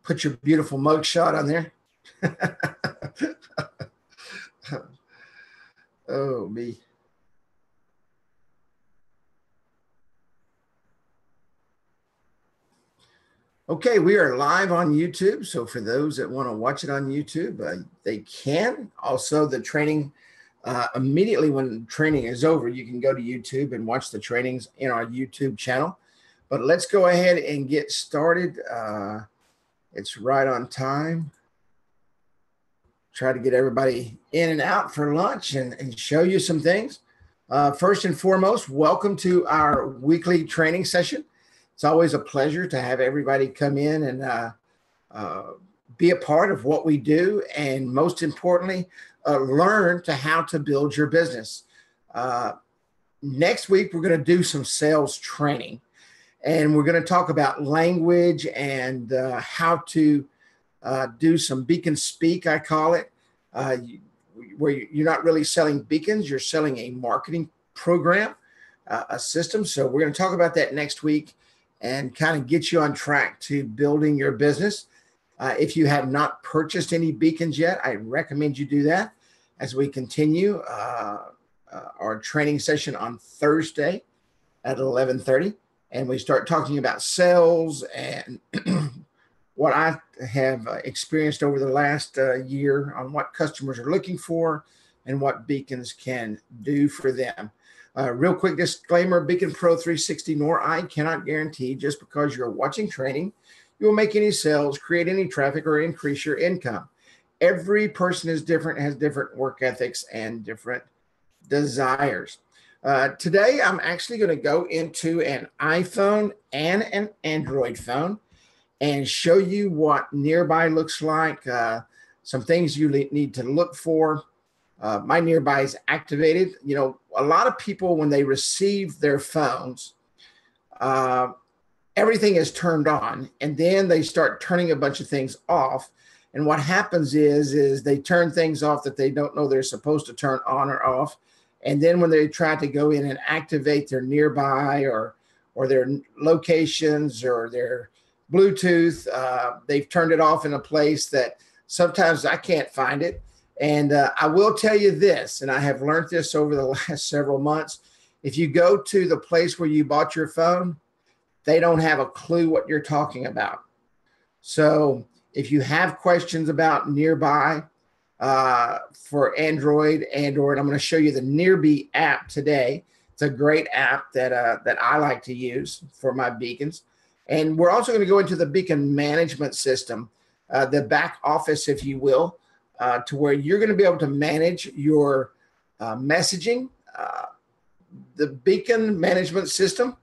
Put your beautiful mug shot on there. Oh, me. Okay, we are live on YouTube. So for those that want to watch it on YouTube, they can. Also, the training, immediately when training is over, you can go to YouTube and watch the trainings in our YouTube channel. But let's go ahead and get started. It's right on time. Try to get everybody in and out for lunch and show you some things. First and foremost, welcome to our weekly training session. It's always a pleasure to have everybody come in and be a part of what we do, and most importantly, learn to how to build your business. Next week, we're going to do some sales training, and we're going to talk about language and how to do some beacon speak, I call it, where you're not really selling beacons, you're selling a marketing program, a system. So we're going to talk about that next week and kind of get you on track to building your business. If you have not purchased any beacons yet, I recommend you do that as we continue our training session on Thursday at 11:30. And we start talking about sales and what I have experienced over the last year on what customers are looking for and what beacons can do for them. Real quick disclaimer, BeaconPro 360 nor I cannot guarantee just because you're watching training, you will make any sales, create any traffic, or increase your income. Every person is different, has different work ethics and different desires. Today, I'm actually going to go into an iPhone and an Android phone and show you what nearby looks like, some things you need to look for. My nearby is activated. You know, a lot of people, when they receive their phones, everything is turned on, and then they start turning a bunch of things off. And what happens is they turn things off that they don't know they're supposed to turn on or off. And then when they try to go in and activate their nearby or their locations or their Bluetooth, they've turned it off in a place that sometimes I can't find it. And I will tell you this, and I have learned this over the last several months. If you go to the place where you bought your phone, they don't have a clue what you're talking about. So if you have questions about nearby for Android, I'm going to show you the Nearby app today. It's a great app that I like to use for my beacons. And we're also going to go into the beacon management system, the back office, if you will, to where you're going to be able to manage your messaging, the beacon management system.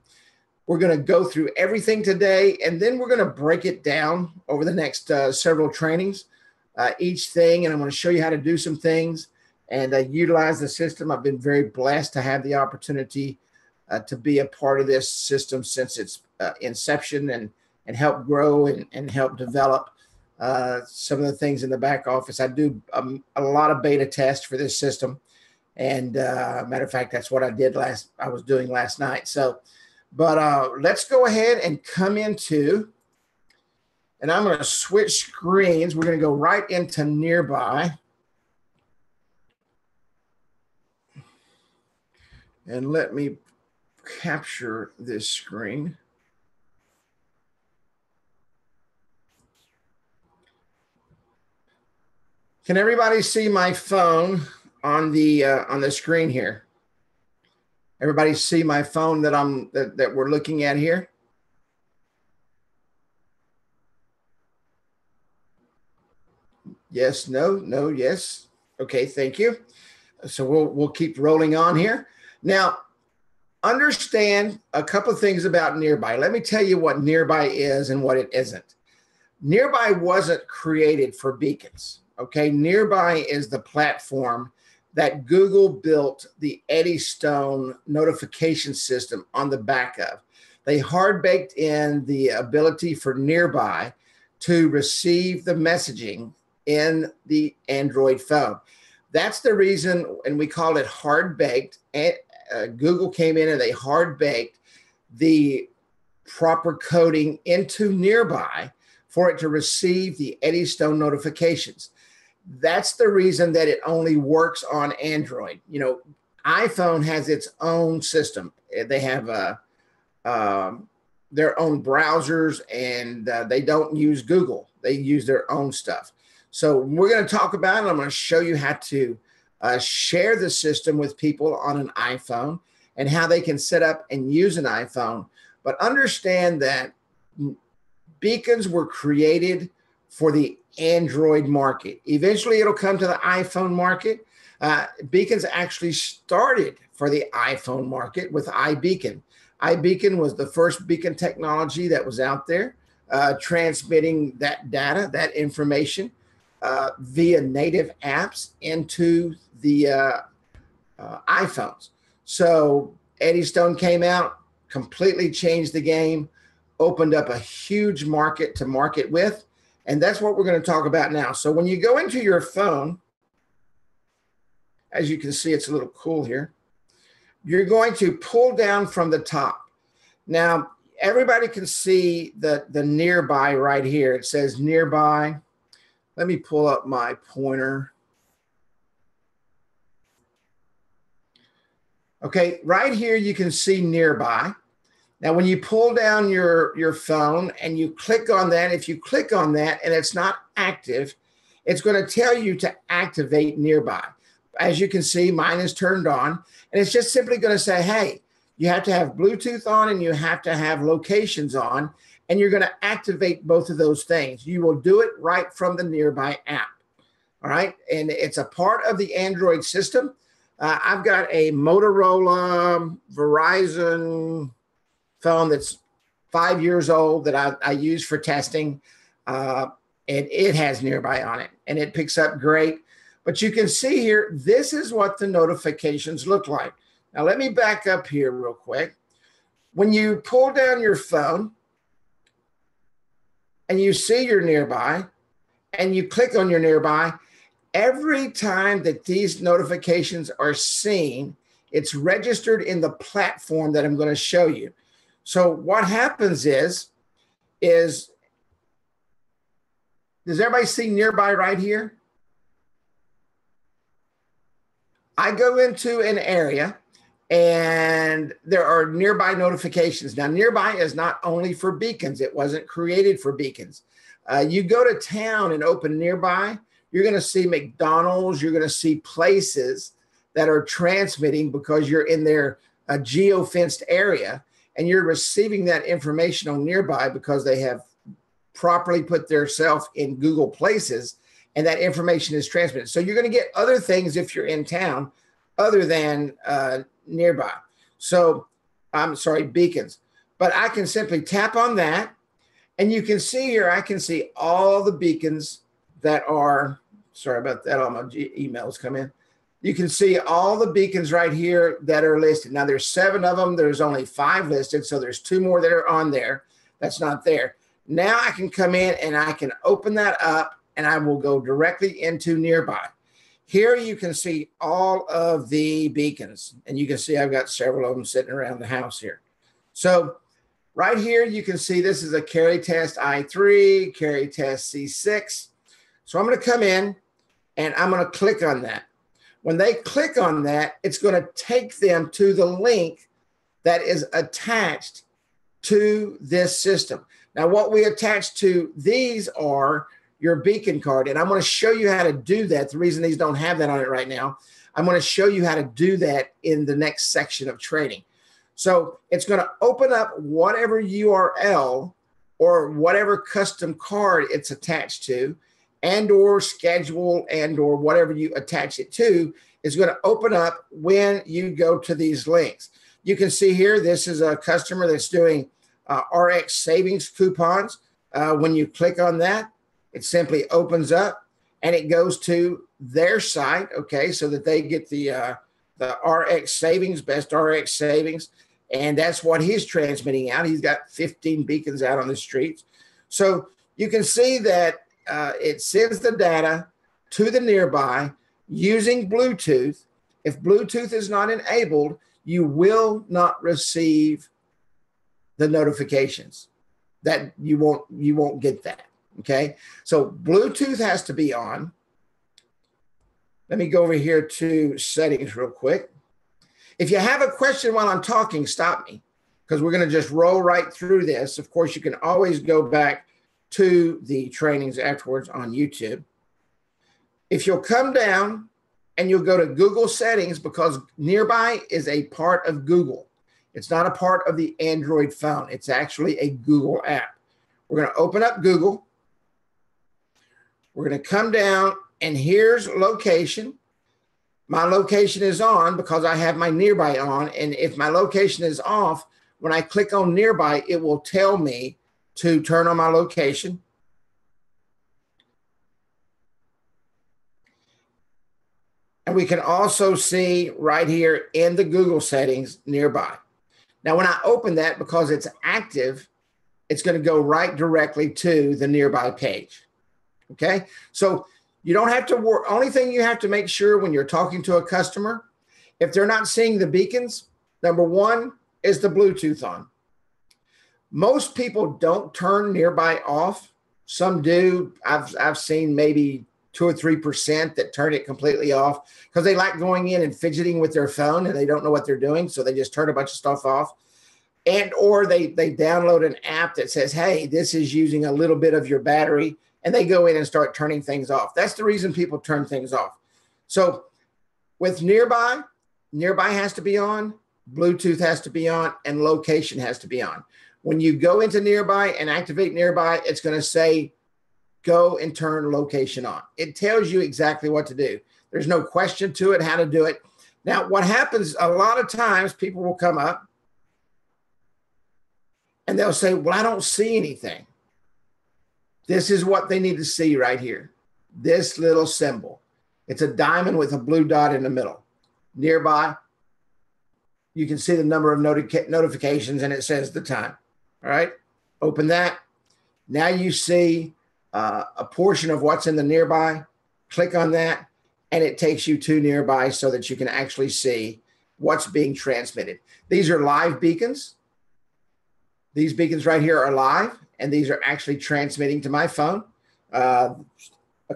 We're going to go through everything today, and then we're going to break it down over the next several trainings, each thing, and I'm going to show you how to do some things and utilize the system. I've been very blessed to have the opportunity to be a part of this system since its inception and help grow and help develop some of the things in the back office. I do a lot of beta tests for this system. And matter of fact, that's what I was doing last night. So, but let's go ahead and come into, and I'm going to switch screens. We're going to go right into Nearby. And let me capture this screen. Can everybody see my phone on the screen here? Everybody see my phone that we're looking at here? Yes, no, yes. Okay, thank you. So we'll keep rolling on here. Now, understand a couple of things about Nearby. Let me tell you what Nearby is and what it isn't. Nearby wasn't created for beacons. Okay, Nearby is the platform that Google built the Eddystone notification system on the back of. They hard baked in the ability for Nearby to receive the messaging in the Android phone. That's the reason, and we call it hard baked. Google came in and they hard baked the proper coding into Nearby for it to receive the Eddystone notifications. That's the reason that it only works on Android. You know, iPhone has its own system. They have their own browsers, and they don't use Google. They use their own stuff. So we're going to talk about it. I'm going to show you how to share the system with people on an iPhone and how they can set up and use an iPhone. But understand that beacons were created for the Android market. Eventually, it'll come to the iPhone market. Beacons actually started for the iPhone market with iBeacon. iBeacon was the first beacon technology that was out there, transmitting that data, that information via native apps into the iPhones. So Eddystone came out, completely changed the game, opened up a huge market to market with, and that's what we're going to talk about now. So when you go into your phone, as you can see, it's a little cool here. You're going to pull down from the top. Now, everybody can see the nearby right here. It says nearby. Let me pull up my pointer. Okay, right here you can see nearby. Now, when you pull down your phone and you click on that, if you click on that and it's not active, it's going to tell you to activate nearby. As you can see, mine is turned on, and it's just simply going to say, hey, you have to have Bluetooth on and you have to have locations on, and you're going to activate both of those things. You will do it right from the Nearby app. All right. And it's a part of the Android system. I've got a Motorola Verizon phone that's 5 years old that I use for testing. And it has Nearby on it, and it picks up great. But you can see here, this is what the notifications look like. Now, let me back up here real quick. When you pull down your phone and you see your Nearby and you click on your Nearby, every time that these notifications are seen, it's registered in the platform that I'm going to show you. So what happens is does everybody see Nearby right here? I go into an area and there are Nearby notifications. Now, Nearby is not only for beacons. It wasn't created for beacons. You go to town and open Nearby, you're going to see McDonald's. You're going to see places that are transmitting because you're in their geo-fenced area, and you're receiving that information on Nearby because they have properly put themselves in Google Places, and that information is transmitted. So you're going to get other things if you're in town other than Nearby. So I'm sorry, beacons. But I can simply tap on that, and you can see here, I can see all the beacons that are, sorry about that, all my emails come in. You can see all the beacons right here that are listed. Now, there's 7 of them. There's only 5 listed, so there's 2 more that are on there that's not there. Now I can come in and I can open that up, and I will go directly into Nearby. Here you can see all of the beacons, and you can see I've got several of them sitting around the house here. So right here you can see this is a Carry Test i3, Carry Test C6. So I'm going to come in and I'm going to click on that. When they click on that, it's going to take them to the link that is attached to this system. Now, what we attach to these are your beacon card, and I'm going to show you how to do that. The reason these don't have that on it right now, I'm going to show you how to do that in the next section of training. So it's going to open up whatever URL or whatever custom card it's attached to, and or schedule and or whatever you attach it to is going to open up when you go to these links. You can see here, this is a customer that's doing RX savings coupons. When you click on that, it simply opens up and it goes to their site, okay, so that they get the RX savings, best RX savings, and that's what he's transmitting out. He's got 15 beacons out on the streets. So you can see that it sends the data to the Nearby using Bluetooth. If Bluetooth is not enabled, you will not receive the notifications. That you won't get that. Okay, so Bluetooth has to be on. Let me go over here to settings real quick. If you have a question while I'm talking, stop me, because we're going to just roll right through this. Of course, you can always go back to the trainings afterwards on YouTube. If you'll come down and you'll go to Google settings, because Nearby is a part of Google. It's not a part of the Android phone. It's actually a Google app. We're going to open up Google. We're going to come down, and here's location. My location is on because I have my Nearby on. And if my location is off, when I click on Nearby, it will tell me to turn on my location. And we can also see right here in the Google settings, Nearby. Now, when I open that, because it's active, it's going to go right directly to the Nearby page. Okay, so you don't have to worry. Only thing you have to make sure when you're talking to a customer, if they're not seeing the beacons, number one is the Bluetooth on. Most people don't turn Nearby off. Some do. I've seen maybe 2 or 3% that turn it completely off because they like going in and fidgeting with their phone and they don't know what they're doing. So they just turn a bunch of stuff off. And or they download an app that says, hey, this is using a little bit of your battery, and they go in and start turning things off. That's the reason people turn things off. So with Nearby, Nearby has to be on, Bluetooth has to be on, and location has to be on. When you go into Nearby and activate Nearby, it's going to say, go and turn location on. It tells you exactly what to do. There's no question to it, how to do it. Now, what happens a lot of times, people will come up and they'll say, well, I don't see anything. This is what they need to see right here. This little symbol. It's a diamond with a blue dot in the middle. Nearby, you can see the number of notifications and it says the time. All right, open that. Now you see a portion of what's in the Nearby. Click on that and it takes you to Nearby so that you can actually see what's being transmitted. These are live beacons. These beacons right here are live, and these are actually transmitting to my phone. A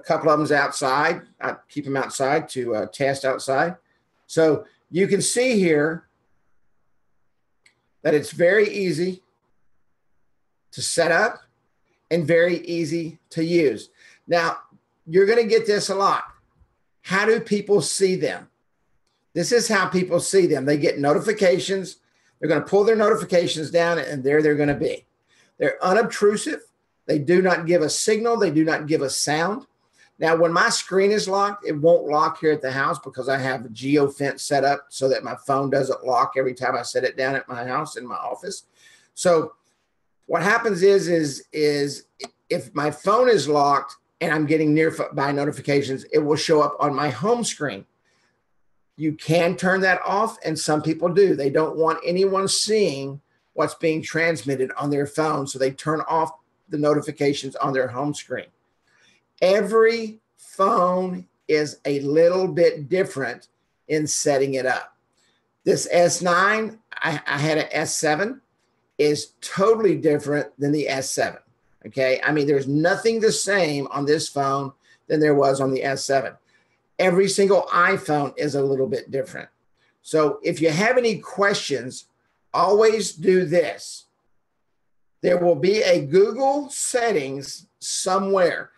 couple of them's outside. I keep them outside to test outside. So you can see here that it's very easy to set up and very easy to use. Now, you're going to get this a lot. How do people see them? This is how people see them. They get notifications. They're going to pull their notifications down, and there they're going to be. They're unobtrusive. They do not give a signal. They do not give a sound. Now, when my screen is locked, it won't lock here at the house because I have a geofence set up so that my phone doesn't lock every time I set it down at my house in my office. So what happens is if my phone is locked and I'm getting nearby notifications, it will show up on my home screen. You can turn that off, and some people do. They don't want anyone seeing what's being transmitted on their phone, so they turn off the notifications on their home screen. Every phone is a little bit different in setting it up. This S9, I had an S7, is totally different than the S7, okay? I mean, there's nothing the same on this phone than there was on the S7. Every single iPhone is a little bit different. So if you have any questions, always do this. There will be a Google settings somewhere.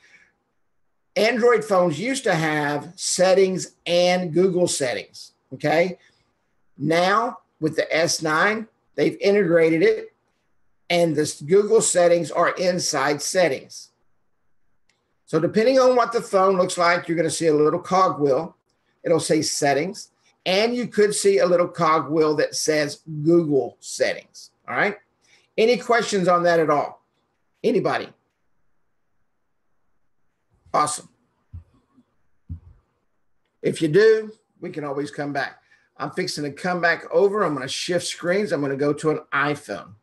Android phones used to have settings and Google settings, okay? Now, with the S9, they've integrated it, and the Google settings are inside settings. So depending on what the phone looks like, you're going to see a little cogwheel. It'll say settings, and you could see a little cogwheel that says Google settings, all right? Any questions on that at all? Anybody? Awesome. If you do, we can always come back. I'm fixing to come back over. I'm going to shift screens. I'm going to go to an iPhone.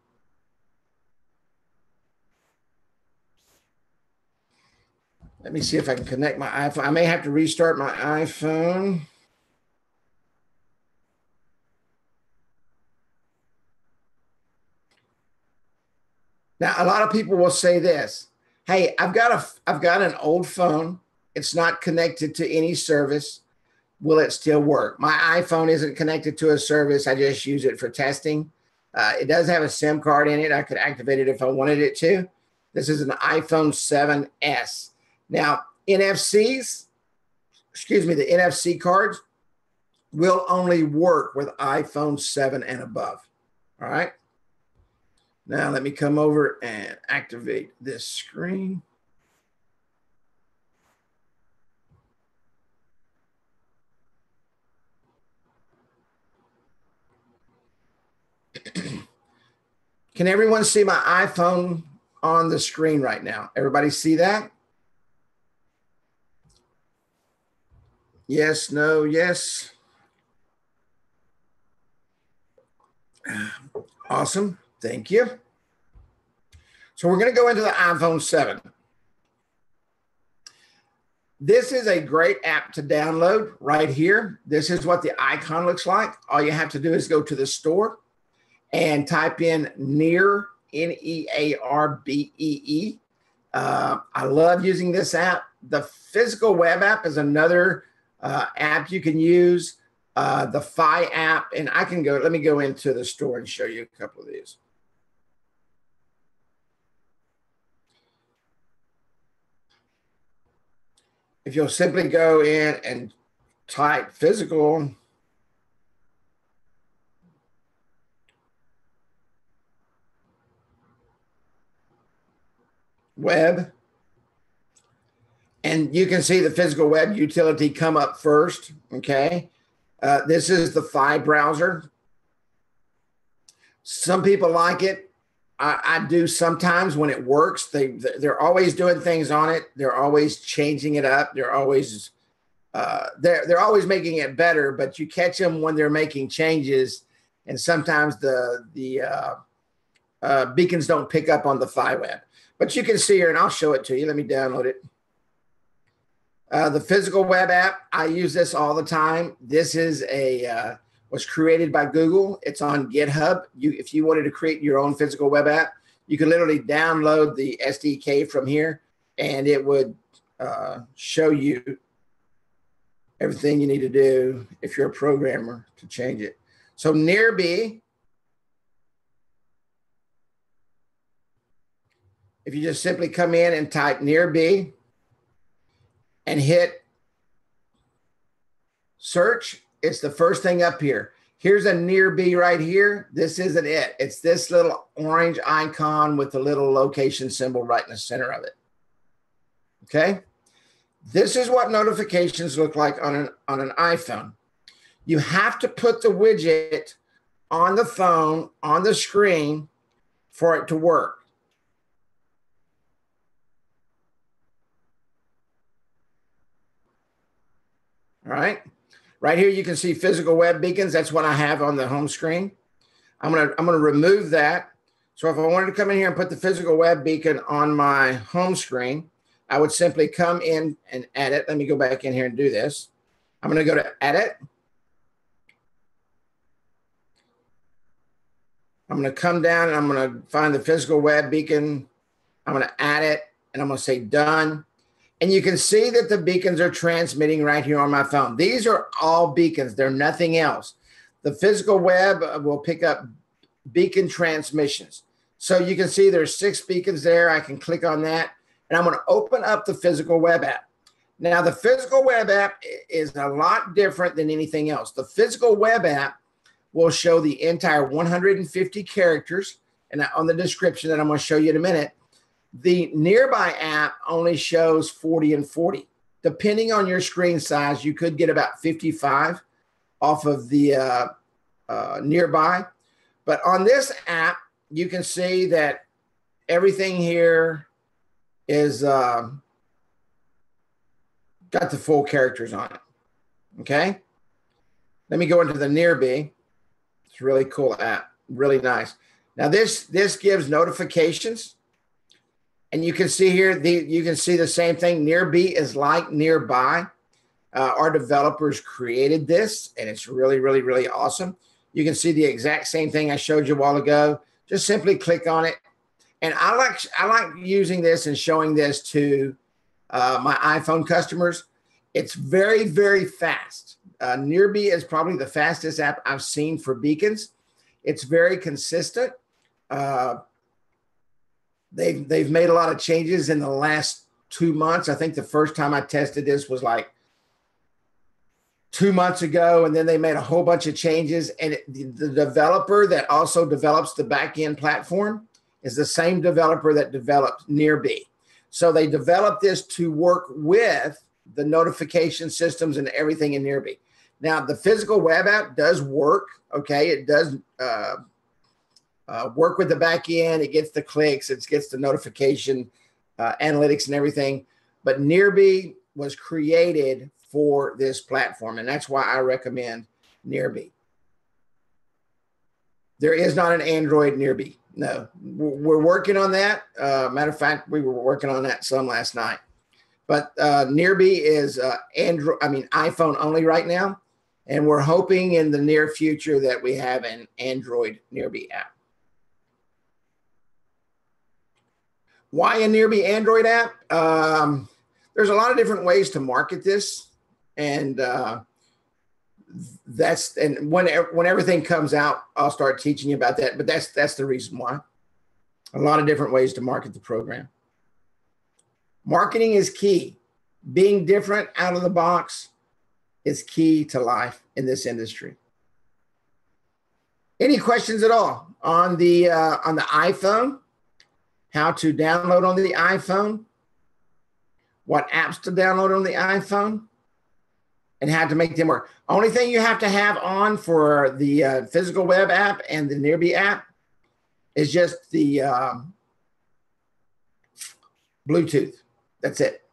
Let me see if I can connect my iPhone. I may have to restart my iPhone. Now, a lot of people will say this. Hey, I've got an old phone. It's not connected to any service. Will it still work? My iPhone isn't connected to a service. I just use it for testing. It does have a SIM card in it. I could activate it if I wanted it to. This is an iPhone 7S. Now, NFCs, excuse me, the NFC cards will only work with iPhone 7 and above. All right. Now let me come over and activate this screen. Can everyone see my iPhone on the screen right now? Everybody see that? Yes, no, yes. Awesome. Thank you. So we're going to go into the iPhone 7. This is a great app to download right here. This is what the icon looks like. All you have to do is go to the store and type in Nearbee. I love using this app. The physical web app is another app you can use. The Fi app, and I can go, let me go into the store and show you a couple of these. If you'll simply go in and type physical web, and you can see the physical web utility come up first, okay? This is the Fi browser. Some people like it. I do sometimes when it works. They're always doing things on it. They're always changing it up. They're always making it better. But you catch them when they're making changes, and sometimes the beacons don't pick up on the Fi web. But you can see here, and I'll show it to you. Let me download it. The physical web app, I use this all the time. This is was created by Google. It's on GitHub. If you wanted to create your own physical web app, you could literally download the SDK from here, and it would show you everything you need to do if you're a programmer to change it. So Nearbee, if you just simply come in and type Nearbee and hit search, it's the first thing up here. Here's a Nearbee right here. This isn't it. It's this little orange icon with the little location symbol right in the center of it. Okay. This is what notifications look like on an iPhone. You have to put the widget on the phone, on the screen, for it to work. All right. Right here, you can see physical web beacons. That's what I have on the home screen. I'm gonna remove that. So if I wanted to come in here and put the physical web beacon on my home screen, I would simply come in and edit. Let me go back in here and do this. I'm gonna go to edit. I'm gonna come down and I'm gonna find the physical web beacon. I'm gonna add it and I'm gonna say done. And you can see that the beacons are transmitting right here on my phone. These are all beacons. They're nothing else. The physical web will pick up beacon transmissions. So you can see there's 6 beacons there. I can click on that, and I'm going to open up the physical web app. Now, the physical web app is a lot different than anything else. The physical web app will show the entire 150 characters, and on the description that I'm going to show you in a minute. The Nearby app only shows 40 and 40. Depending on your screen size, you could get about 55 off of the Nearby. But on this app, you can see that everything here is got the full characters on it. Okay. Let me go into the Nearbee. It's a really cool app, really nice. Now this gives notifications. And you can see here, you can see the same thing. Nearbee is like Nearby. Our developers created this, and it's really, really, really awesome. You can see the exact same thing I showed you a while ago. Just simply click on it, And I like using this and showing this to my iPhone customers. It's very, very fast. Nearby is probably the fastest app I've seen for beacons. It's very consistent. They've made a lot of changes in the last 2 months. I think the first time I tested this was like 2 months ago, and then they made a whole bunch of changes. And the developer that also develops the back-end platform is the same developer that developed Nearby. So they developed this to work with the notification systems and everything in Nearby. Now, the physical web app does work, okay? It does work with the back end. It gets the clicks. It gets the notification analytics and everything. But Nearby was created for this platform, and that's why I recommend Nearby. There is not an Android Nearby. No, we're working on that. Matter of fact, we were working on that some last night. But Nearby is iPhone only right now, and we're hoping in the near future that we have an Android Nearby app. Why a Nearby Android app? There's a lot of different ways to market this, and when everything comes out, I'll start teaching you about that. But that's the reason why. A lot of different ways to market the program. Marketing is key. Being different out of the box is key to life in this industry. Any questions at all on the iPhone? How to download on the iPhone? What apps to download on the iPhone? And how to make them work. Only thing you have to have on for the physical web app and the Nearby app is just the Bluetooth. That's it.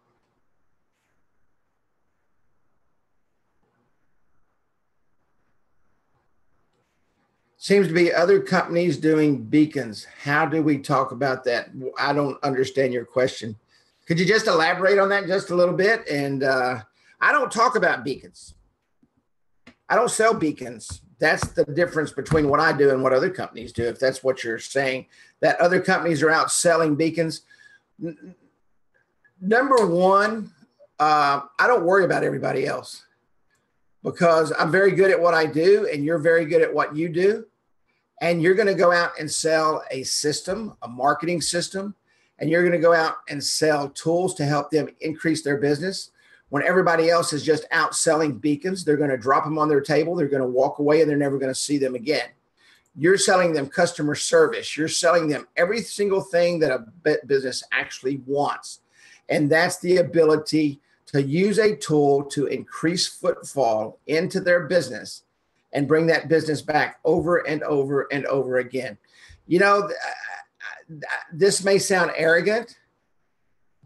Seems to be other companies doing beacons. How do we talk about that? I don't understand your question. Could you just elaborate on that just a little bit? And I don't talk about beacons. I don't sell beacons. That's the difference between what I do and what other companies do, if that's what you're saying, that other companies are out selling beacons. Number one, I don't worry about everybody else because I'm very good at what I do and you're very good at what you do. And you're going to go out and sell a system, a marketing system, and you're going to go out and sell tools to help them increase their business. When everybody else is just out selling beacons, they're going to drop them on their table. They're going to walk away and they're never going to see them again. You're selling them customer service. You're selling them every single thing that a business actually wants. And that's the ability to use a tool to increase footfall into their business and bring that business back over and over and over again. You know, this may sound arrogant,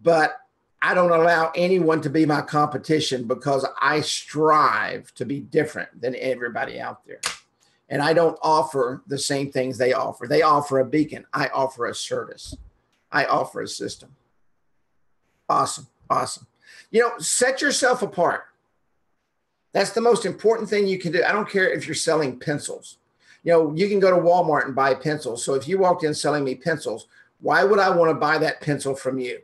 but I don't allow anyone to be my competition because I strive to be different than everybody out there. And I don't offer the same things they offer. They offer a beacon. I offer a service. I offer a system. Awesome. Awesome. You know, set yourself apart. That's the most important thing you can do. I don't care if you're selling pencils. You know, you can go to Walmart and buy pencils. So if you walked in selling me pencils, why would I want to buy that pencil from you?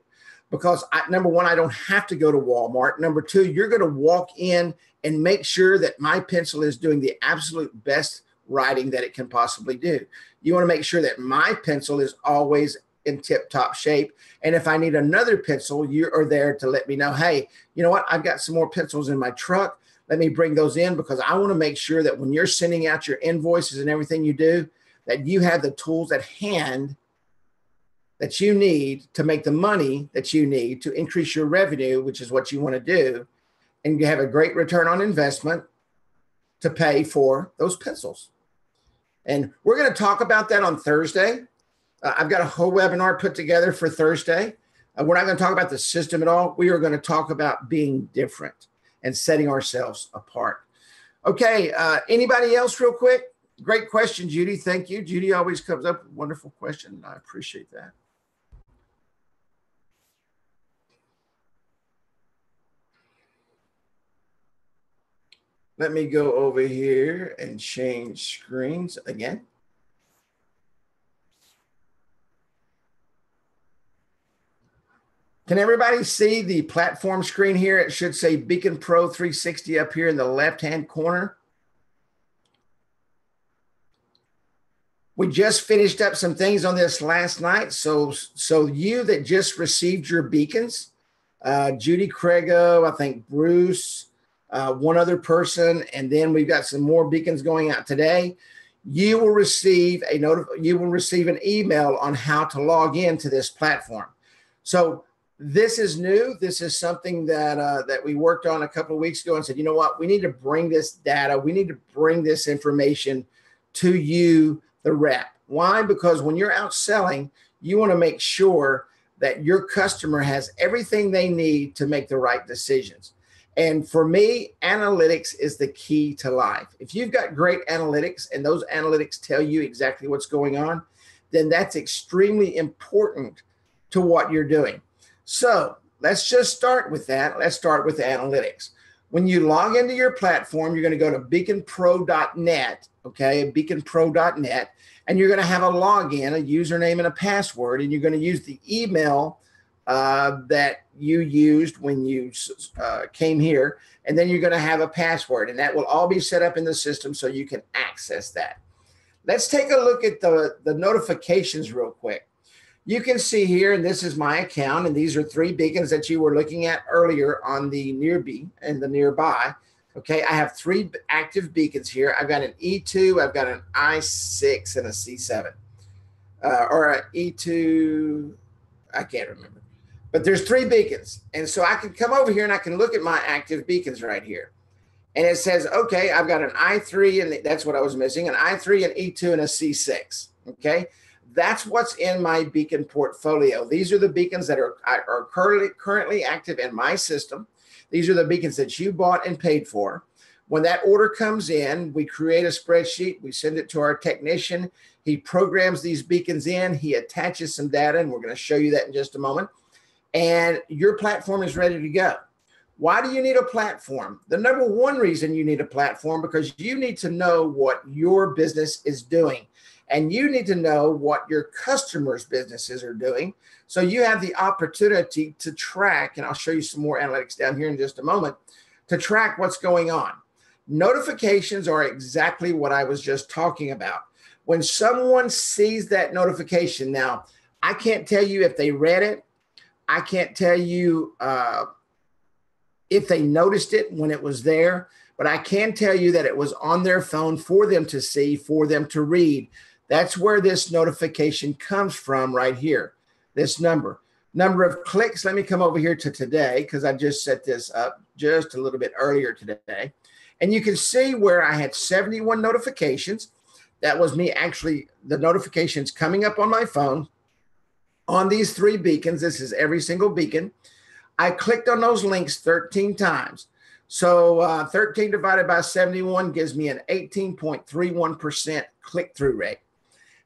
Because number one, I don't have to go to Walmart. Number two, you're going to walk in and make sure that my pencil is doing the absolute best writing that it can possibly do. You want to make sure that my pencil is always in tip-top shape. And if I need another pencil, you are there to let me know, hey, you know what? I've got some more pencils in my truck. Let me bring those in because I want to make sure that when you're sending out your invoices and everything you do, that you have the tools at hand that you need to make the money that you need to increase your revenue, which is what you want to do, and you have a great return on investment to pay for those pencils. And we're going to talk about that on Thursday. I've got a whole webinar put together for Thursday. We're not going to talk about the system at all. We are going to talk about being different and setting ourselves apart. Okay, anybody else real quick? Great question, Judy. Thank you. Judy always comes up with wonderful questions. I appreciate that. Let me go over here and change screens again. Can everybody see the platform screen here? It should say BeaconPro 360 up here in the left-hand corner. We just finished up some things on this last night. So you that just received your beacons, Judy Craigo, I think Bruce, one other person, and then we've got some more beacons going out today. You will receive an email on how to log into this platform. So this is new. This is something that we worked on a couple of weeks ago and said, you know what, we need to bring this data, we need to bring this information to you, the rep. Why? Because when you're out selling, you want to make sure that your customer has everything they need to make the right decisions. And for me, analytics is the key to life. If you've got great analytics and those analytics tell you exactly what's going on, then that's extremely important to what you're doing. So let's just start with that. Let's start with analytics. When you log into your platform, you're going to go to beaconpro.net, okay, beaconpro.net, and you're going to have a login, a username, and a password, and you're going to use the email that you used when you came here, and then you're going to have a password, and that will all be set up in the system so you can access that. Let's take a look at the notifications real quick. You can see here, and this is my account, and these are 3 beacons that you were looking at earlier on the nearby and the nearby. Okay, I have 3 active beacons here. I've got an E2, I've got an I6, and a C7. Or an E2, I can't remember. But there's 3 beacons. And so I can come over here and I can look at my active beacons right here. And it says, okay, I've got an I3, and that's what I was missing, an I3, an E2, and a C6. Okay, that's what's in my beacon portfolio. These are the beacons that are currently active in my system. These are the beacons that you bought and paid for. When that order comes in, we create a spreadsheet. We send it to our technician. He programs these beacons in. He attaches some data, and we're going to show you that in just a moment. And your platform is ready to go. Why do you need a platform? The number one reason you need a platform, because you need to know what your business is doing. And you need to know what your customers' businesses are doing. So you have the opportunity to track, and I'll show you some more analytics down here in just a moment, to track what's going on. Notifications are exactly what I was just talking about. When someone sees that notification, now, I can't tell you if they read it. I can't tell you if they noticed it when it was there, but I can tell you that it was on their phone for them to see, for them to read. That's where this notification comes from right here, this number. Number of clicks, let me come over here to today because I just set this up just a little bit earlier today. And you can see where I had 71 notifications. That was me actually, the notifications coming up on my phone on these 3 beacons. This is every single beacon. I clicked on those links 13 times. So 13 divided by 71 gives me an 18.31% click-through rate.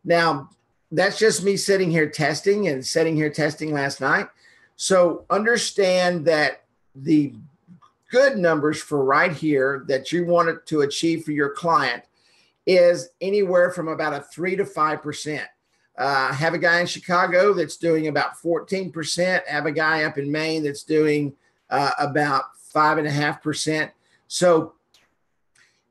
Now, that's just me sitting here testing last night. So understand that the good numbers for right here that you wanted to achieve for your client is anywhere from about a 3 to 5%. I have a guy in Chicago that's doing about 14%. I have a guy up in Maine that's doing about 5.5%. So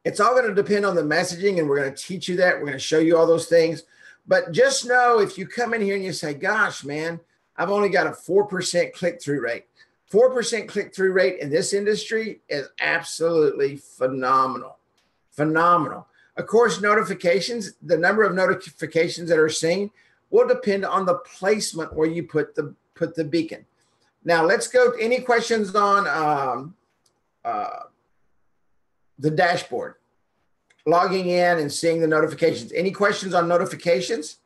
it's all going to depend on the messaging, and we're going to teach you that. We're going to show you all those things. But just know if you come in here and you say, gosh, man, I've only got a 4% click-through rate. 4% click-through rate in this industry is absolutely phenomenal. Phenomenal. Of course, notifications, the number of notifications that are seen will depend on the placement where you put the beacon. Now, let's go to any questions on the dashboard. Logging in and seeing the notifications. Any questions on notifications?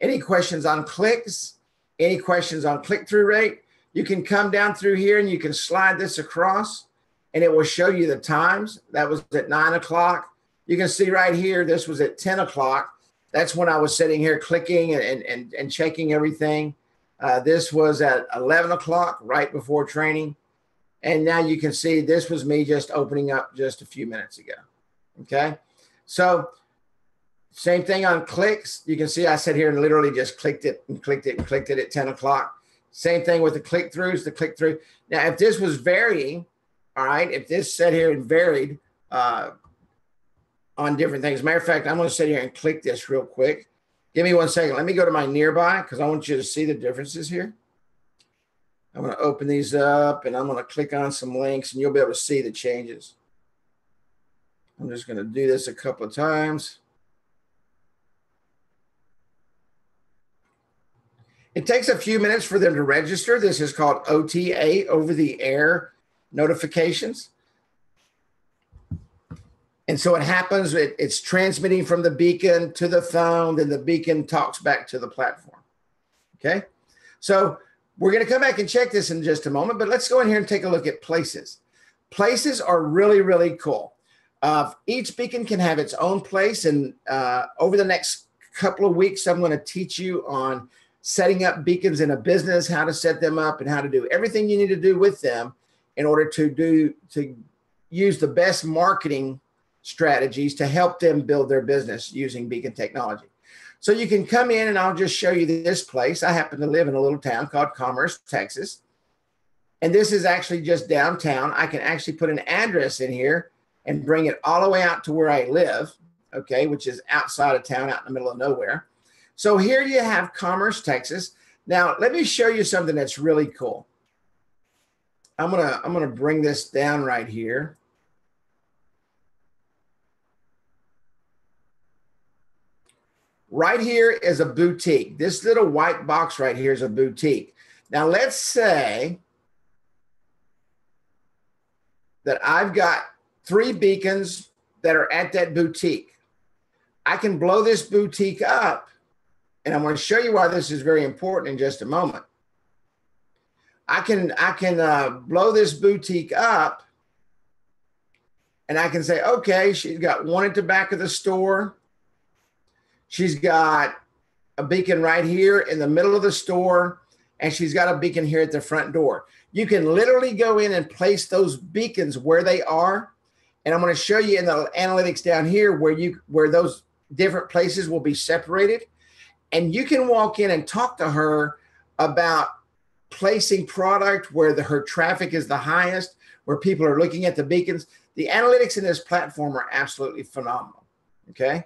Any questions on clicks? Any questions on click-through rate? You can come down through here and you can slide this across and it will show you the times. That was at 9 o'clock. You can see right here, this was at 10 o'clock. That's when I was sitting here clicking and checking everything. This was at 11 o'clock, right before training. And now you can see this was me just opening up just a few minutes ago. Okay. So same thing on clicks. You can see I sat here and literally just clicked it and clicked it and clicked it at 10 o'clock. Same thing with the click-throughs, the click-through. Now, if this was varying, all right, if this sat here and varied on different things. Matter of fact, I'm going to sit here and click this real quick. Give me 1 second. Let me go to my nearby because I want you to see the differences here. I'm going to open these up and I'm going to click on some links and you'll be able to see the changes. I'm just going to do this a couple of times. It takes a few minutes for them to register. This is called OTA, over the air notifications. And so it happens, it's transmitting from the beacon to the phone, then the beacon talks back to the platform. Okay. So we're going to come back and check this in just a moment, but let's go in here and take a look at places. Places are really, really cool. Each beacon can have its own place. And over the next couple of weeks, I'm going to teach you on setting up beacons in a business, how to set them up and how to do everything you need to do with them in order to use the best marketing strategies to help them build their business using beacon technology. So you can come in and I'll just show you this place. I happen to live in a little town called Commerce, Texas. And this is actually just downtown. I can actually put an address in here and bring it all the way out to where I live, okay, which is outside of town, out in the middle of nowhere. So here you have Commerce, Texas. Now, let me show you something that's really cool. I'm gonna bring this down right here. Right here is a boutique. This little white box right here is a boutique. Now, let's say that I've got 3 beacons that are at that boutique. I can blow this boutique up, and I'm going to show you why this is very important in just a moment. I can blow this boutique up, and I can say, okay, she's got one at the back of the store. She's got a beacon right here in the middle of the store, and she's got a beacon here at the front door. You can literally go in and place those beacons where they are. And I'm going to show you in the analytics down here where those different places will be separated. And you can walk in and talk to her about placing product where her traffic is the highest, where people are looking at the beacons. The analytics in this platform are absolutely phenomenal. Okay.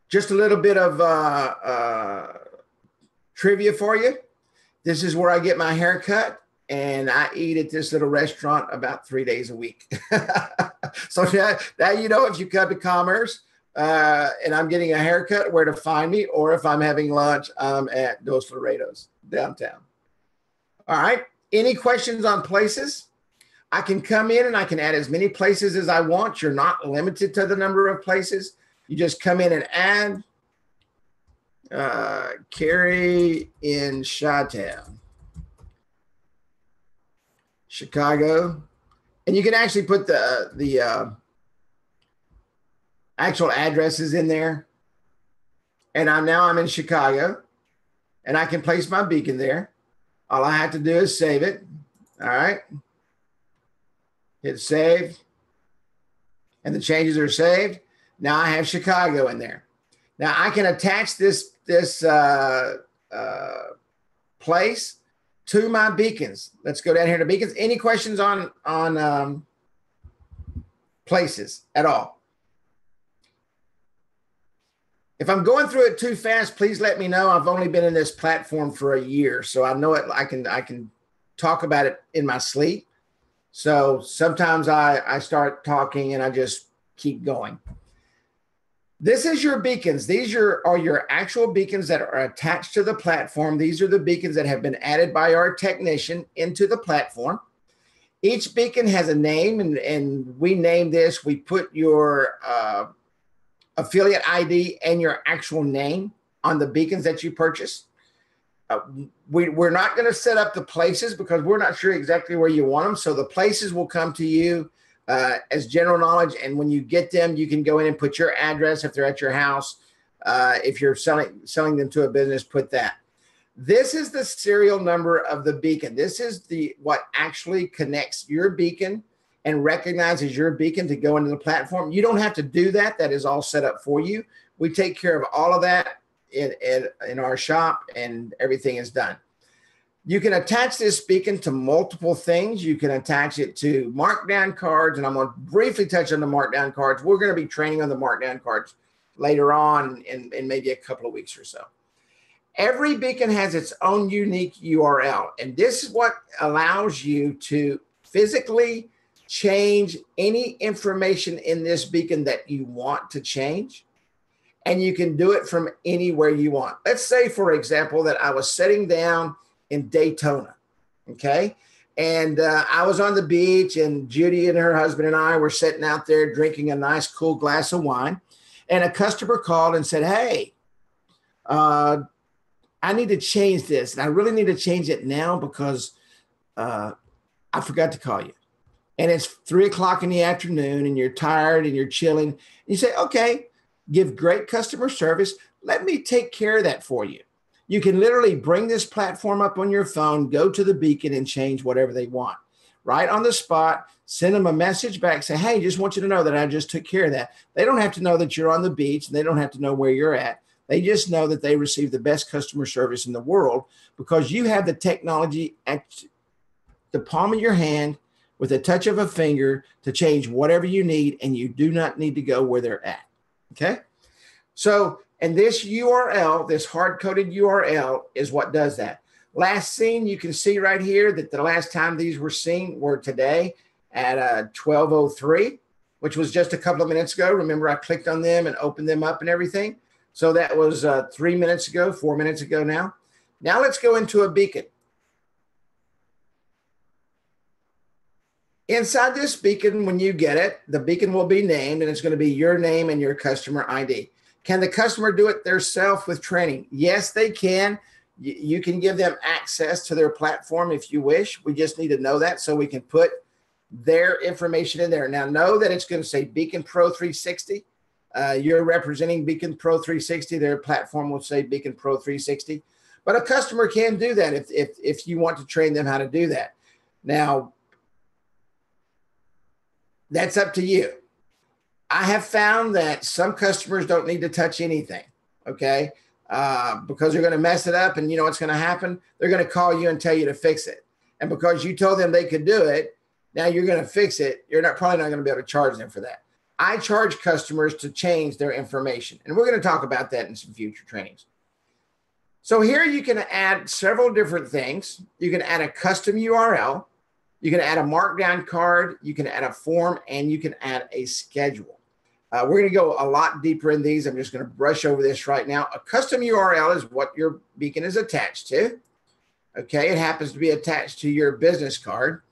Just a little bit of trivia for you. This is where I get my hair cut, and I eat at this little restaurant about 3 days a week. So now you know if you come to Commerce and I'm getting a haircut, where to find me, or if I'm having lunch, I'm at Dos Laredos downtown. All right. Any questions on places? I can come in and I can add as many places as I want. You're not limited to the number of places. You just come in and add Carrie in Chi-Town, Chicago. And you can actually put the actual addresses in there. And I'm in Chicago, and I can place my beacon there. All I have to do is save it. All right. Hit save. And the changes are saved. Now I have Chicago in there. Now I can attach this place to my beacons. Let's go down here to beacons. Any questions on places at all? If I'm going through it too fast, please let me know. I've only been in this platform for a year, so I know it. I can talk about it in my sleep. So sometimes I start talking and I just keep going. This is your beacons. These are your actual beacons that are attached to the platform. These are the beacons that have been added by our technician into the platform. Each beacon has a name, and we name this. We put your affiliate ID and your actual name on the beacons that you purchase. We're not going to set up the places because we're not sure exactly where you want them. So the places will come to you as general knowledge. And when you get them, you can go in and put your address if they're at your house. If you're selling them to a business, put that. This is the serial number of the beacon. This is what actually connects your beacon and recognizes your beacon to go into the platform. You don't have to do that. That is all set up for you. We take care of all of that in our shop, and everything is done. You can attach this beacon to multiple things. You can attach it to markdown cards, and I'm going to briefly touch on the markdown cards. We're going to be training on the markdown cards later on in maybe a couple of weeks or so. Every beacon has its own unique URL, and this is what allows you to physically change any information in this beacon that you want to change, and you can do it from anywhere you want. Let's say, for example, that I was sitting down in Daytona, okay? And I was on the beach, and Judy and her husband and I were sitting out there drinking a nice cool glass of wine, and a customer called and said, hey, I need to change this, and I really need to change it now because I forgot to call you. And it's 3 o'clock in the afternoon, and you're tired and you're chilling. And you say, okay, give great customer service. Let me take care of that for you. You can literally bring this platform up on your phone, go to the beacon, and change whatever they want. Right on the spot, send them a message back, say, hey, just want you to know that I just took care of that. They don't have to know that you're on the beach, and they don't have to know where you're at. They just know that they received the best customer service in the world because you have the technology at the palm of your hand with a touch of a finger to change whatever you need, and you do not need to go where they're at, okay? So, and this URL, this hard-coded URL is what does that. Last seen, you can see right here that the last time these were seen were today at 12:03, which was just a couple of minutes ago. Remember, I clicked on them and opened them up and everything. So that was 3 minutes ago, 4 minutes ago now. Now let's go into a beacon. Inside this beacon, when you get it, the beacon will be named, and it's going to be your name and your customer ID. Can the customer do it themselves with training? Yes, they can. You can give them access to their platform if you wish. We just need to know that so we can put their information in there. Now, know that it's going to say BeaconPro 360. You're representing BeaconPro 360. Their platform will say BeaconPro 360. But a customer can do that if you want to train them how to do that. Now, that's up to you. I have found that some customers don't need to touch anything, okay? Because they're going to mess it up, and you know what's going to happen? They're going to call you and tell you to fix it. And because you told them they could do it, now you're going to fix it. You're probably not going to be able to charge them for that. I charge customers to change their information, and we're going to talk about that in some future trainings. So here you can add several different things. You can add a custom URL. You can add a markdown card, you can add a form, and you can add a schedule. We're going to go a lot deeper in these. I'm just going to brush over this right now. A custom URL is what your beacon is attached to. Okay, it happens to be attached to your business card.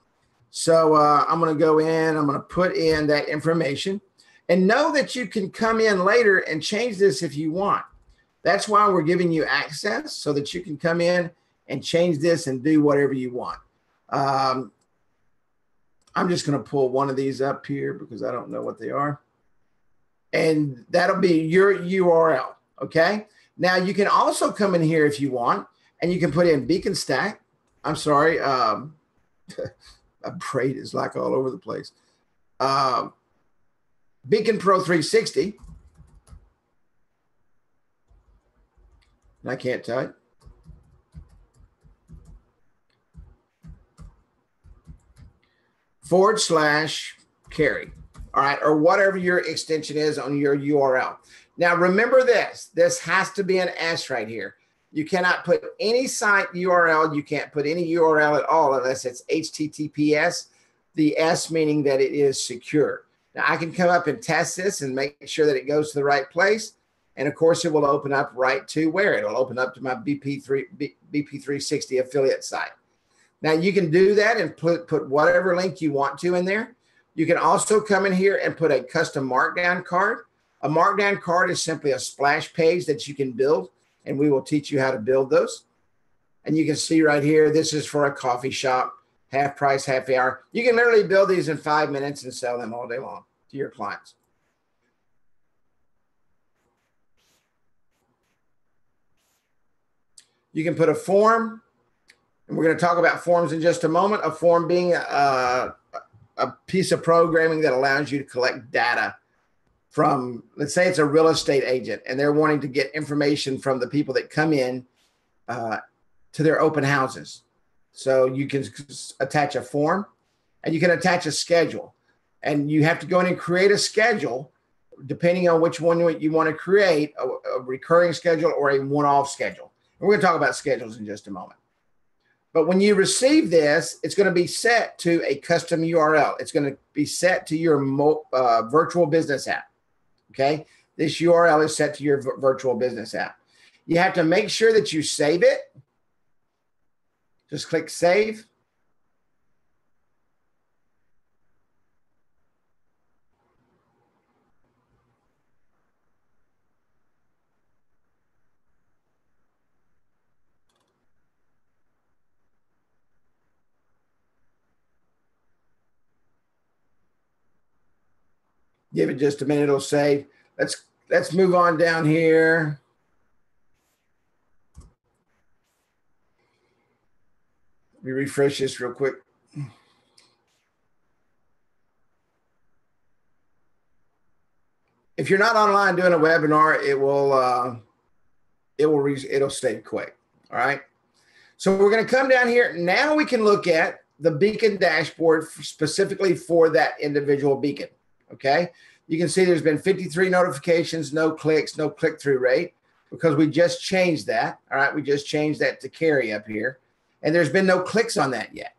So I'm going to go in, I'm going to put in that information. And know that you can come in later and change this if you want. That's why we're giving you access so that you can come in and change this and do whatever you want. I'm just going to pull one of these up here because I don't know what they are. And that'll be your URL, okay? Now, you can also come in here if you want, and you can put in Beacon Stack. I'm sorry. My brain is like all over the place. BeaconPro 360. I can't type. /carry, all right, or whatever your extension is on your URL. Now, remember this. This has to be an S right here. You cannot put any site URL. You can't put any URL at all unless it's HTTPS, the S meaning that it is secure. Now, I can come up and test this and make sure that it goes to the right place. And, of course, it will open up right to where? It will open up to my BP360 affiliate site. Now, you can do that and put whatever link you want to in there. You can also come in here and put a custom markdown card. A markdown card is simply a splash page that you can build, and we will teach you how to build those. And you can see right here, this is for a coffee shop, half price, half hour. You can literally build these in 5 minutes and sell them all day long to your clients. You can put a form. And we're going to talk about forms in just a moment. A form being a piece of programming that allows you to collect data from, let's say it's a real estate agent and they're wanting to get information from the people that come in to their open houses. So you can attach a form and you can attach a schedule, and you have to go in and create a schedule depending on which one you want to create, a recurring schedule or a one-off schedule. And we're going to talk about schedules in just a moment. But when you receive this, it's going to be set to a custom URL. It's going to be set to your virtual business app. Okay. This URL is set to your virtual business app. You have to make sure that you save it. Just click save. Give it just a minute, it'll save. Let's move on down here. Let me refresh this real quick. If you're not online doing a webinar, it'll stay quick. All right. So we're going to come down here. Now we can look at the Beacon dashboard specifically for that individual beacon. Okay. You can see there's been 53 notifications, no clicks, no click-through rate, because we just changed that. All right. We just changed that to carry up here. And there's been no clicks on that yet.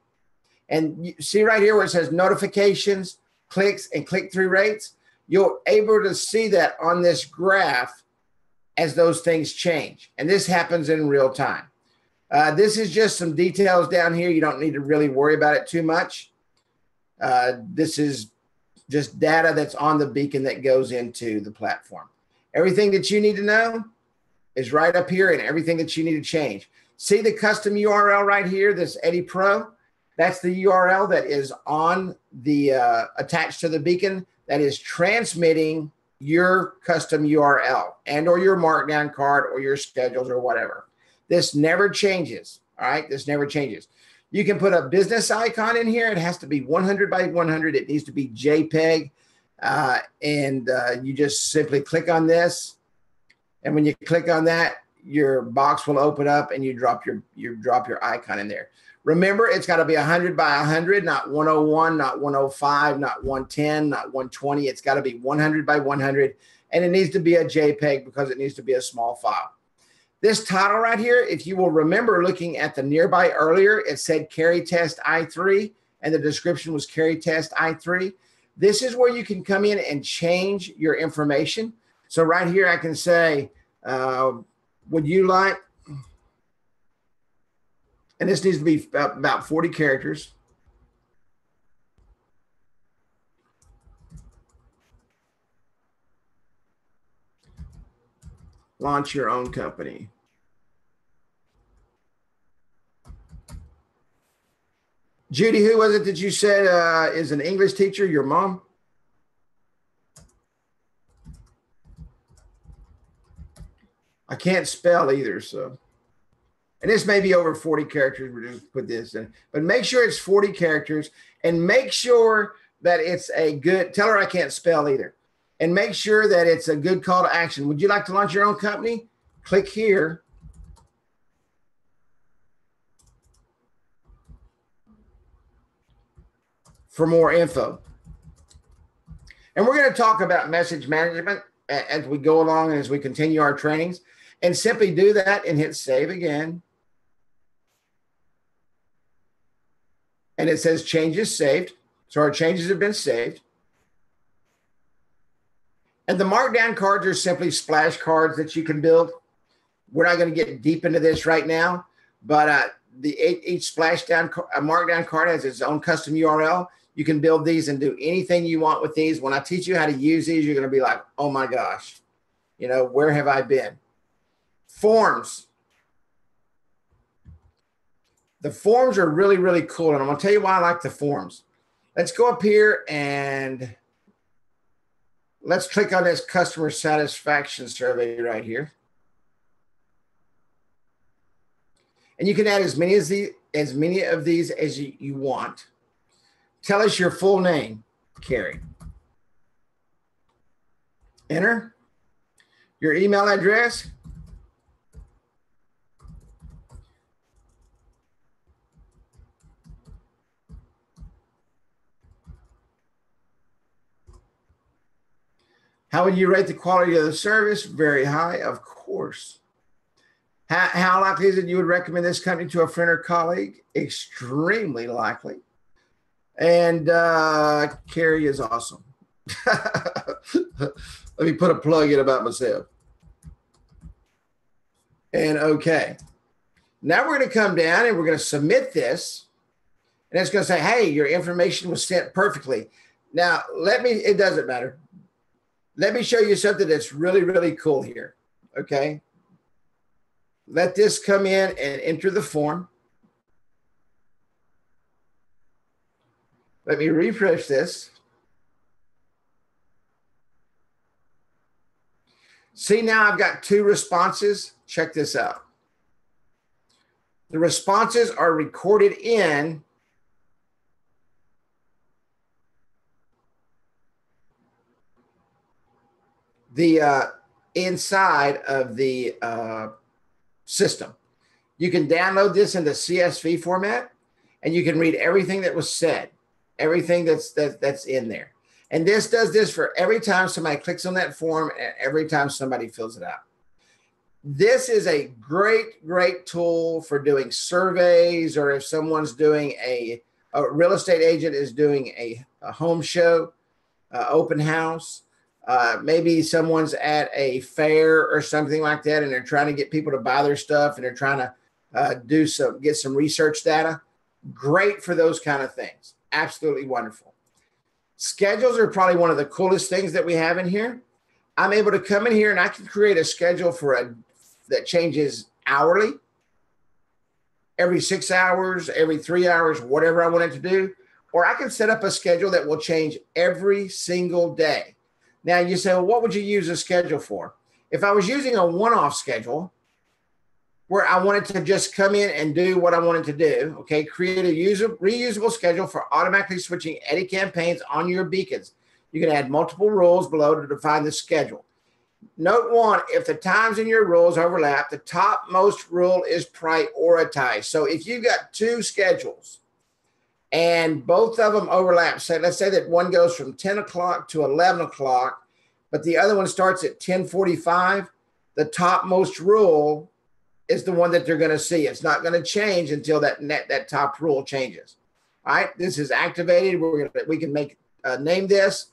And you see right here where it says notifications, clicks, and click-through rates. You're able to see that on this graph as those things change. And this happens in real time. This is just some details down here. You don't need to really worry about it too much. This is just data that's on the beacon that goes into the platform. Everything that you need to know is right up here, and everything that you need to change. See the custom URL right here, this Eddie Pro? That's the URL that is on the attached to the beacon that is transmitting your custom URL and or your markdown card or your schedules or whatever. This never changes. All right. This never changes. You can put a business icon in here. It has to be 100 by 100. It needs to be JPEG. You just simply click on this. And when you click on that, your box will open up and you drop your icon in there. Remember, it's got to be 100 by 100, not 101, not 105, not 110, not 120. It's got to be 100 by 100. And it needs to be a JPEG because it needs to be a small file. This title right here, if you will remember looking at the nearby earlier, it said Carry Test I3 and the description was Carry Test I3. This is where you can come in and change your information. So right here I can say, would you like, and this needs to be about 40 characters. Launch your own company. Judy, who was it that you said is an English teacher? Your mom? I can't spell either, so. And this may be over 40 characters. We'll just put this in. But make sure it's 40 characters and make sure that it's a good, tell her I can't spell either. And make sure that it's a good call to action. Would you like to launch your own company? Click here. For more info. And we're going to talk about message management as we go along and as we continue our trainings. And simply do that and hit save again. And it says changes saved. So our changes have been saved. And the markdown cards are simply splash cards that you can build. We're not going to get deep into this right now, but each markdown card has its own custom URL. You can build these and do anything you want with these. When I teach you how to use these, you're going to be like, oh my gosh, you know, where have I been? Forms. The forms are really, really cool. And I'm going to tell you why I like the forms. Let's go up here and let's click on this customer satisfaction survey right here. And you can add as many of these as you want. Tell us your full name, Carrie. Enter your email address. How would you rate the quality of the service? Very high, of course. How likely is it you would recommend this company to a friend or colleague? Extremely likely. And Carrie is awesome. Let me put a plug in about myself. And okay. Now we're going to come down and we're going to submit this. And it's going to say, hey, your information was sent perfectly. Now, it doesn't matter. Let me show you something that's really, really cool here. Okay. Let this come in and enter the form. Let me refresh this. See, now I've got 2 responses. Check this out. The responses are recorded in the inside of the system. You can download this in the CSV format, and you can read everything that was said, everything that's in there. And this does this for every time somebody clicks on that form and every time somebody fills it out. This is a great, great tool for doing surveys, or if someone's doing a real estate agent is doing a home show, open house. Maybe someone's at a fair or something like that, and they're trying to get people to buy their stuff, and they're trying to get some research data. Great for those kind of things. Absolutely wonderful. Schedules are probably one of the coolest things that we have in here. I'm able to come in here and I can create a schedule that changes hourly, every 6 hours, every 3 hours, whatever I want it to do. Or I can set up a schedule that will change every single day. Now you say, well, what would you use a schedule for? If I was using a one-off schedule where I wanted to just come in and do what I wanted to do, okay, create a reusable schedule for automatically switching edit campaigns on your beacons. You can add multiple rules below to define the schedule. Note 1, if the times in your rules overlap, the topmost rule is prioritized. So if you've got 2 schedules and both of them overlap, say, let's say that one goes from 10 o'clock to 11 o'clock, but the other one starts at 10:45, the topmost rule is the one that they're going to see. It's not going to change until that top rule changes. All right, this is activated. We can name this.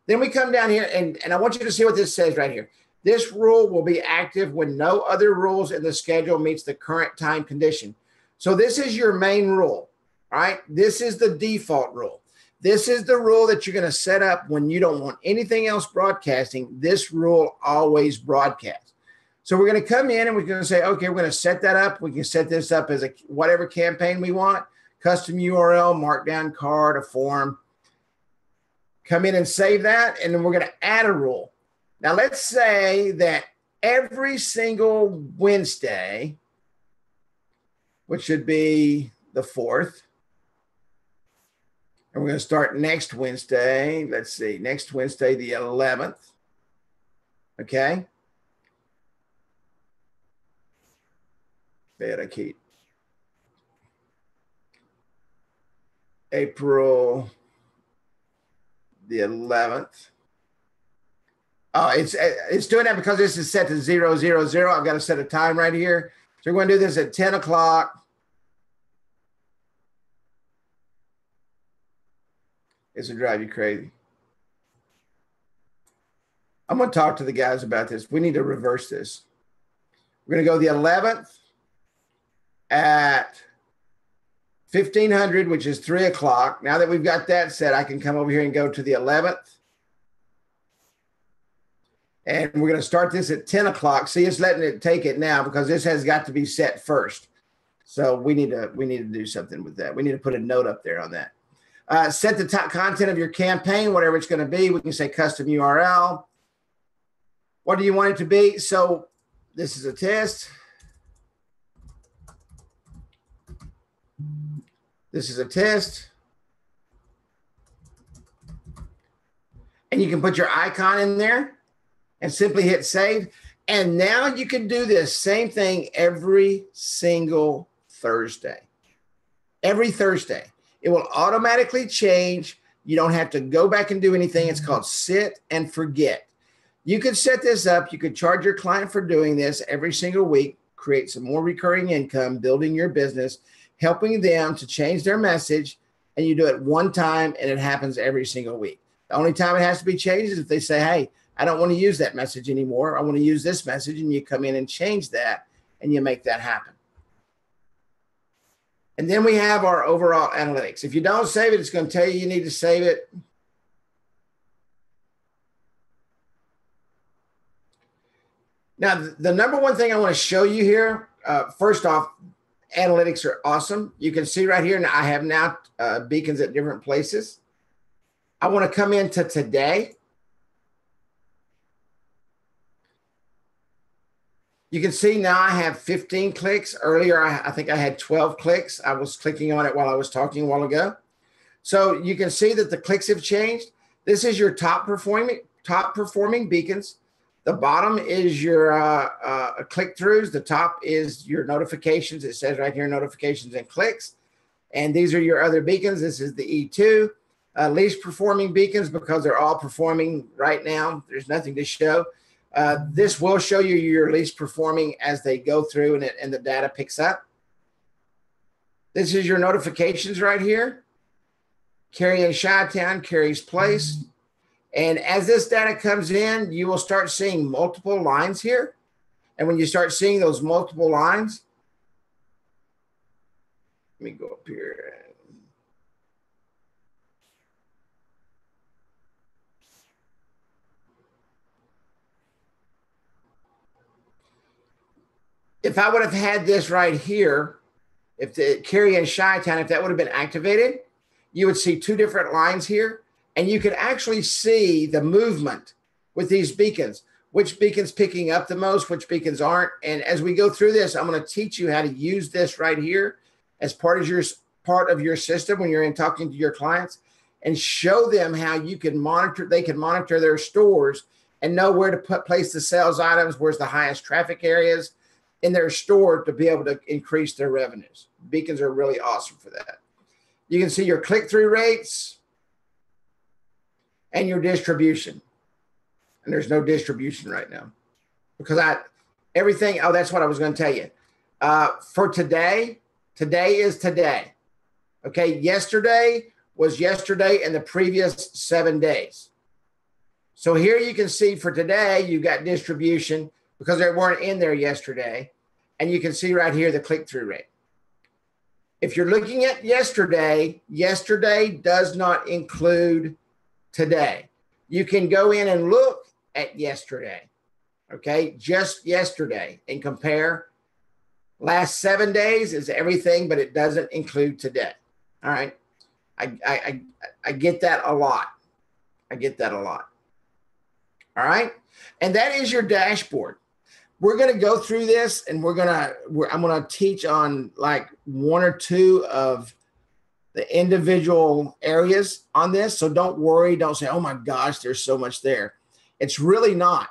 Then we come down here, and I want you to see what this says right here. This rule will be active when no other rules in the schedule meets the current time condition. So this is your main rule, all right? This is the default rule. This is the rule that you're going to set up when you don't want anything else broadcasting. This rule always broadcasts. So we're going to come in and we're going to say, okay, we're going to set that up. We can set this up as whatever campaign we want, custom URL, markdown card, a form. Come in and save that, and then we're going to add a rule. Now, let's say that every single Wednesday, which should be the 4th, and we're going to start next Wednesday. Let's see, next Wednesday, the 11th. Okay. Keep April the 11th. Oh, it's doing that because this is set to 000. I've got to set a time right here. So we're going to do this at 10 o'clock. This will drive you crazy. I'm going to talk to the guys about this. We need to reverse this. We're going to go the 11th at 1500, which is 3 o'clock. Now that we've got that set, I can come over here and go to the 11th. And we're going to start this at 10 o'clock. See, it's letting it take it now because this has got to be set first. So we need to do something with that. We need to put a note up there on that. Set the top content of your campaign, whatever it's going to be. We can say custom URL. What do you want it to be? So this is a test. This is a test. And you can put your icon in there. and simply hit save. And now you can do this same thing every single Thursday. Every Thursday. It will automatically change. You don't have to go back and do anything. It's called sit and forget. You could set this up. You could charge your client for doing this every single week, create some more recurring income, building your business, helping them to change their message. And you do it one time, and it happens every single week. The only time it has to be changed is if they say, hey, I don't want to use that message anymore. I want to use this message. And you come in and change that, and you make that happen. And then we have our overall analytics. If you don't save it, it's going to tell you need to save it. Now, the number one thing I want to show you here, first off, analytics are awesome. You can see right here, now I have now beacons at different places. I want to come into today. You can see now I have 15 clicks. Earlier, I think I had 12 clicks. I was clicking on it while I was talking a while ago. So you can see that the clicks have changed. This is your top performing beacons. The bottom is your click-throughs. The top is your notifications. It says right here, notifications and clicks. And these are your other beacons. This is the E2. Least performing beacons, because they're all performing right now. There's nothing to show. This will show you your least performing as they go through and the data picks up. This is your notifications right here. Cary and Chi-Town, Cary's Place. And as this data comes in, you will start seeing multiple lines here. And when you start seeing those multiple lines, let me go up here. If I would have had this right here, if the Cary and Chi-Town, if that would have been activated, you would see two different lines here, and you could actually see the movement with these beacons, which beacon's picking up the most, which beacons aren't. And as we go through this, I'm going to teach you how to use this right here as part of your system when you're in talking to your clients, and show them how you can monitor, they can monitor their stores and know where to place the sales items, where's the highest traffic areas in their store to be able to increase their revenues. Beacons are really awesome for that. You can see your click-through rates and your distribution. And there's no distribution right now because everything, oh, that's what I was going to tell you. For today is today. Okay, yesterday was yesterday and the previous 7 days. So here you can see for today, you got distribution because they weren't in there yesterday. And you can see right here the click-through rate. If you're looking at yesterday, yesterday does not include today. You can go in and look at yesterday, okay? Just yesterday and compare. Last 7 days is everything, but it doesn't include today, all right? I get that a lot. I get that a lot, all right? And that is your dashboard. We're going to go through this and I'm going to teach on like one or two of the individual areas on this. So don't worry. Don't say, oh my gosh, there's so much there. It's really not.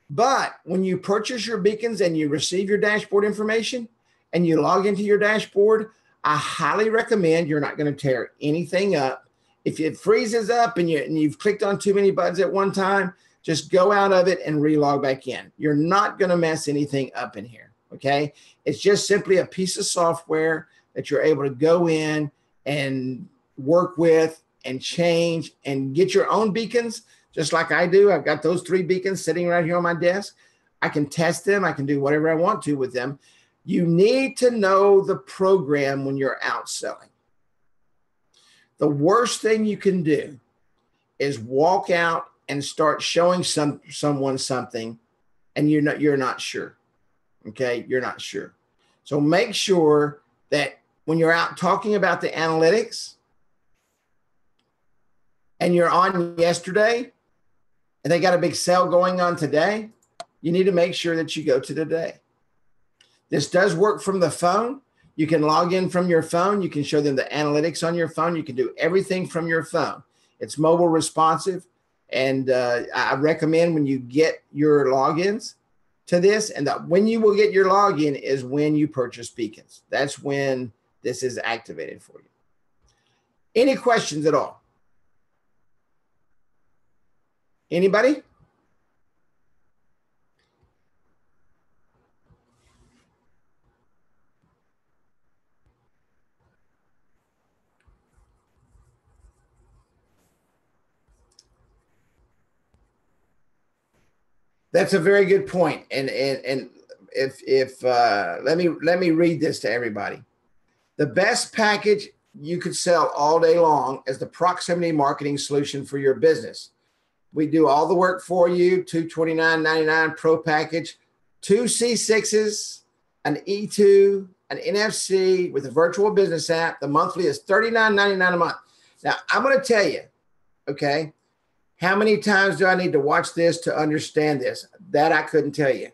But when you purchase your beacons and you receive your dashboard information and you log into your dashboard, I highly recommend you're not going to tear anything up. If it freezes up and you've clicked on too many buttons at one time, just go out of it and relog back in. You're not going to mess anything up in here, okay? It's just simply a piece of software that you're able to go in and work with and change and get your own beacons, just like I do. I've got those 3 beacons sitting right here on my desk. I can test them. I can do whatever I want to with them. You need to know the program when you're out selling. The worst thing you can do is walk out and start showing someone something and you're not sure. Okay, you're not sure. So make sure that when you're out talking about the analytics and you're on yesterday and they got a big sale going on today, you need to make sure that you go to today. This does work from the phone. You can log in from your phone. You can show them the analytics on your phone. You can do everything from your phone. It's mobile responsive. And I recommend when you get your logins to this, and when you will get your login is when you purchase Beacons. That's when this is activated for you. Any questions at all? Anybody? That's a very good point. And if let me read this to everybody. The best package you could sell all day long is the proximity marketing solution for your business. We do all the work for you. $229.99 Pro package, 2 C6s, an E2, an NFC with a virtual business app. The monthly is $39.99 a month. Now I'm going to tell you, okay, how many times do I need to watch this to understand this? That I couldn't tell you.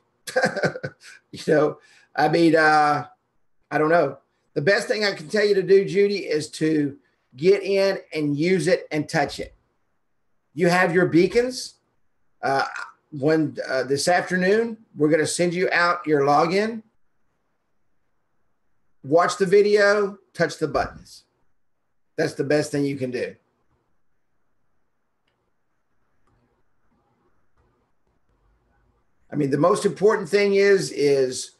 I mean, I don't know. The best thing I can tell you to do, Judy, is to get in and use it and touch it. You have your beacons. This afternoon, we're going to send you out your login. Watch the video, touch the buttons. That's the best thing you can do. I mean, the most important thing is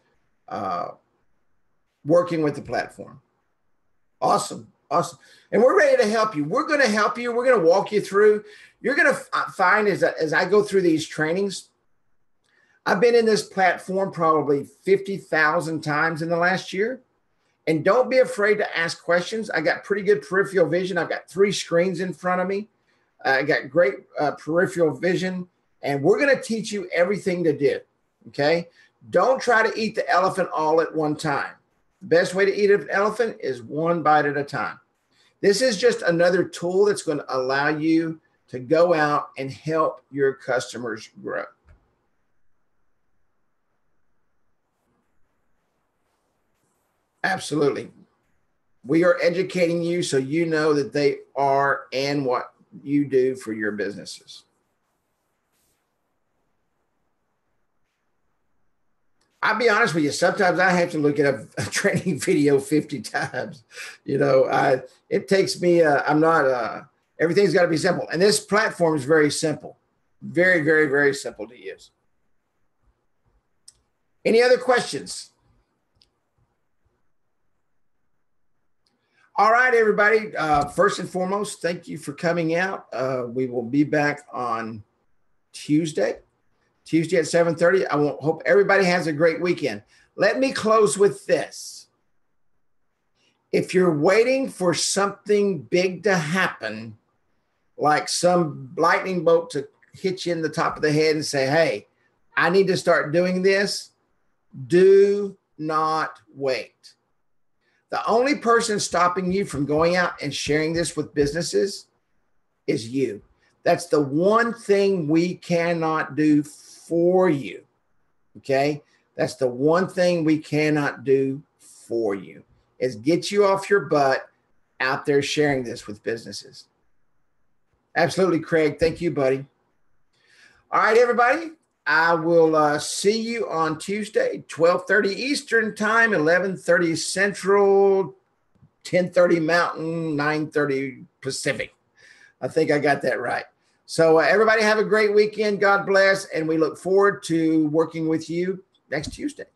working with the platform. Awesome. And we're ready to help you. We're going to help you. We're going to walk you through. You're going to find as I go through these trainings, I've been in this platform probably 50,000 times in the last year. And don't be afraid to ask questions. I got pretty good peripheral vision. I've got 3 screens in front of me. I got great peripheral vision. And we're going to teach you everything to do, okay? Don't try to eat the elephant all at one time. The best way to eat an elephant is one bite at a time. This is just another tool that's going to allow you to go out and help your customers grow. Absolutely. We are educating you so you know that they are and what you do for your businesses. I'll be honest with you. Sometimes I have to look at a training video 50 times. It takes me, everything's got to be simple. And this platform is very simple. Very, very, very simple to use. Any other questions? All right, everybody. First and foremost, thank you for coming out. We will be back on Tuesday at 7:30. I hope everybody has a great weekend. Let me close with this. If you're waiting for something big to happen, like some lightning bolt to hit you in the top of the head and say, hey, I need to start doing this, do not wait. The only person stopping you from going out and sharing this with businesses is you. That's the one thing we cannot do for you, okay? That's the one thing we cannot do for you, is get you off your butt out there sharing this with businesses. Absolutely, Craig. Thank you, buddy. All right, everybody. I will see you on Tuesday, 12:30 Eastern Time, 11:30 Central, 10:30 Mountain, 9:30 Pacific. I think I got that right. So everybody have a great weekend. God bless. And we look forward to working with you next Tuesday.